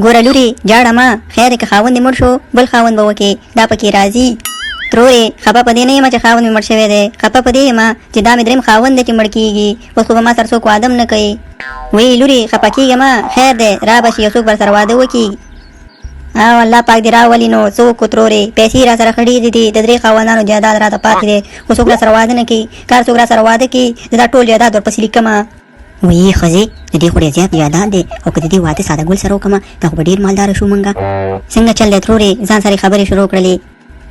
ګوره لورې جاړه ما خیر که خاوند دې مړ شو بل خاوند به وکې دا پکې راځي ترورې خفه په دې نه یم چې خاوند مې مړ شوی دی خفه په دې یم چې دا مې درېیم خاوند دی چې مړ کېږي اوس خو به ما سره څوک واده هم نه کوي وی لورې خفه کېږه ما خیر دی را به شي یو څوک ورسره واده وکړي او الله پاک دې راولي نو څوک ترورې پیسې را سره خړېږي دي د درې خاوندانو جایداد راته پاتې دی خو څوک را سره واده نه کوي کار څوک را سره واده کوي زه دا ټول جایداد ورپسې لیکمه وی ښځې د دې خو ډېر زیات جایداد دی او که د دې واده ساده ګل سره وکړمه دا خو به ډېر مالداره شو مونږه څنګه چل دی ترورې ځان سره خبرې شروع کړلې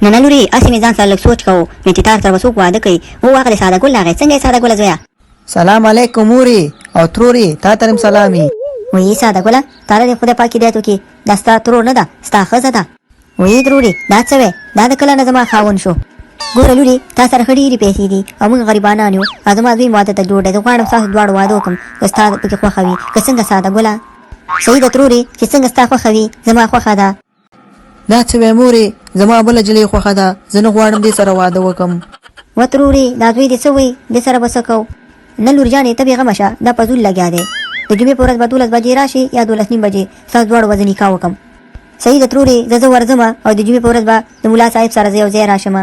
نه نه لورې هسې مې ځان سره لږ سوچ کوو نو چې تا سره به څوک واده کوي وهغه د ساده ګل راغی څنګه یې ساده ګله زویه سلام علیکم مورې او ترورې تا ته هم سلامي وی ساده ګله تا ته دې خدای پاک هدایت وکړي دا ستا ترور نه ده ستا ښځه ده وی ترورې دا څه وی دا د کله نه زما خاوند شو ګوره لورې تا سره ښه ډېرې پیسې دي او موږ غریبانان یو او زما دوی واده ته جوړ دی زه غواړم ستاسو دواړو واده وکړم که ستا پکې خوښه وي که څنګه ساده ګله صحیح ده ترورې چې څنګه ستا خوښه وي زما خوښه ده دا څه وی مورې زما بله جلۍ خوښه ده زه نه غواړم دې سره واده وکړم و ترورې دا زوی دې څه وایي دې سره به څه کوو نه لور جانې ته بېغمه شه دا پزول لګیا دی د جمعې په ورځ به 12 بجې راشي یا 12 نیم بجې ستاسو دواړو به زه نکاح وکړم صحیح ده ترورې زه ورځم او د جمعې په ورځ به د ملا صاحب سره زه یو ځای راشم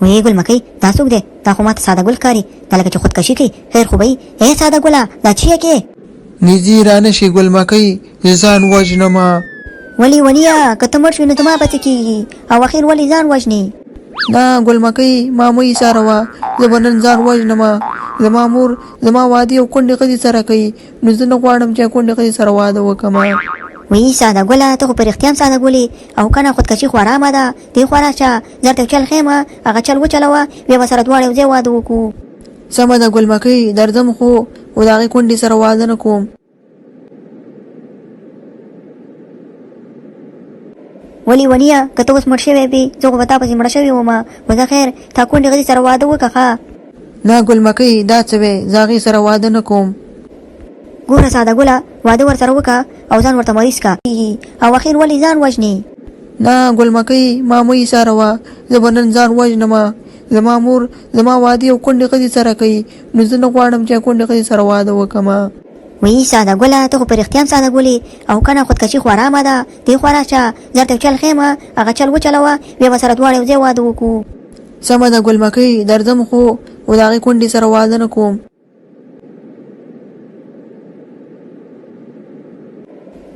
وی ګل مکۍ دا څوک دی دا خو ماته ساده ګل ښکاري دا لکه چې خودکشي کوي خیر خو به یي ای ساده ګله دا چیه کې نږدې رانه شي ګل مکۍ زه ځان وژنمه ولې ونیه که ته مړ شوې نو زما به څه کېږي او اخر ولې ځان وژنې نه ګل مکۍ ما مه ایساروه زه به نن ځان وژنمه زما مور زما واده یو کونډې ښځې سره کوي نو زه نه غواړم چې کونډې ښځې سره واده وکړمه وی ساده ګله ته خو په رښتیا هم ساده ګولې او که نه خودکشي خو ارامه ده دې خوا راشه زه درته یو چل ښیمه هغه چل وچلوه بیا به سره دواړه یو ځای واده وکړو سمه ده ګل مکۍ درځم خو د هغې کونډې سره واده نه کوم ولې ونیه که ته اوس مړ شوی بې زه خو به تا پسې مړه شوې ومه خو زه خیر تا کونډې ښځې سره واده وکړه ښه نه ګل مکۍ دا څه وی زه هغې سره واده نه کوم ګوره ساده ګله واده ورسره وکړه او ځان ورته مریض کړه او اخر ولې ځان وژنې نه ګل مکۍ ما مه ایساروه زه به نن ځان وژنمه زما مور زما واده یو کونډې ښځې سره کوي نو زه نه غواړم چې کونډې ښځې سره واده وکړمه وی ساده ګله ته خو په رښتیا هم ساده ګولې او که نه خودکشي خو ارامه ده دې خوا راشه زه درته یو چل ښیمه هغه چل وچلوه بیا به سره دواړه یو ځای واده وکړو سمه ده ګل مکۍ درځم خو د هغې کونډې سره واده نه کوم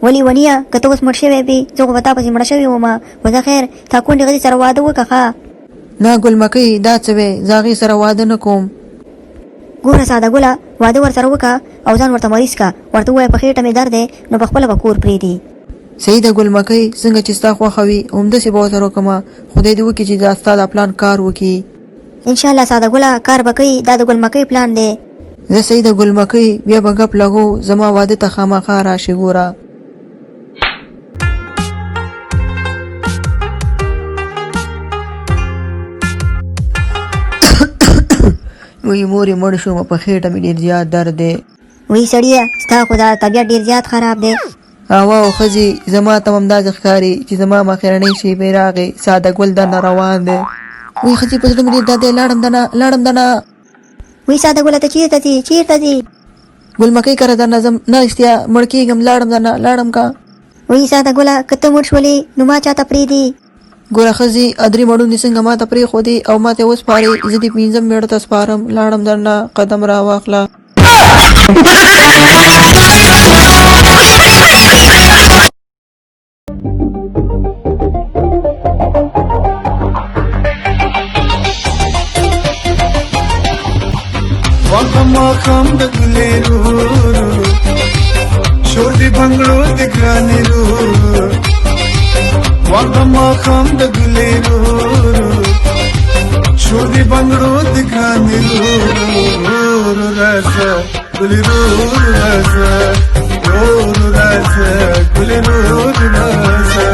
ولې ونیه که ته اوس مړ شوی بې زه خو به تا پسې مړه شوې ومه خو زه خیر تا کونډې ښځې سره واده وکړه ښه نه ګل مکۍ دا څه وی زه هغې سره واده نه کوم ګوره ساده ګله واده ورسره وکړه او ځان ورته مریض کړه ورته ووایه په خېټه مې درد دی نو پخپله به کور پرېږدي صحیح ده ګل مکۍ څنګه چې ستا خوښه وي همداسې به ورسره وکړمه خدای دې وکړي چې دا ستا دا پلان کار وکړي انشاءالله ساده ګله کار به کوي دا د ګل مکۍ پلان دی زه صحیح ده ګل مکۍ بیا به ګپ لګو زما واده ته خامخا راشي ګوره وی مورې مړ شوم په خېټه مې ډېر زیات درد دی وی سړیه ستا خو دا طبیعت ډېر زیات خراب دی هوا او ښځې زما ته هم همداسې ښکاري چې زما مخکرنۍ شېبې راغې ساده ګل دننه روان دی وی ښځې په زړه مې ډېر درد دی لاړم دننه وی ساده ګله ته چېرته ځې چېرته ځې ګل مکۍ کره درنه ځم نه رښتیا مړ کېږم لاړم که وی ساده ګله که ته مړ شولې نو ما چاته پرېږدې ګوره ښځې ادرې مړوندې څنګه ما ته پرېښودې او ما ته یې وسپارې زه دې 5 مېړه ته سپارم لاړم درنه قدم را واخله ماښام د ګلېرو شور د بنګړو د ګرانېرو واده ماښام د ګلېرو شور د بنګړو د ګرانېرو راځه ګلېرو راځه ګلېرو راځه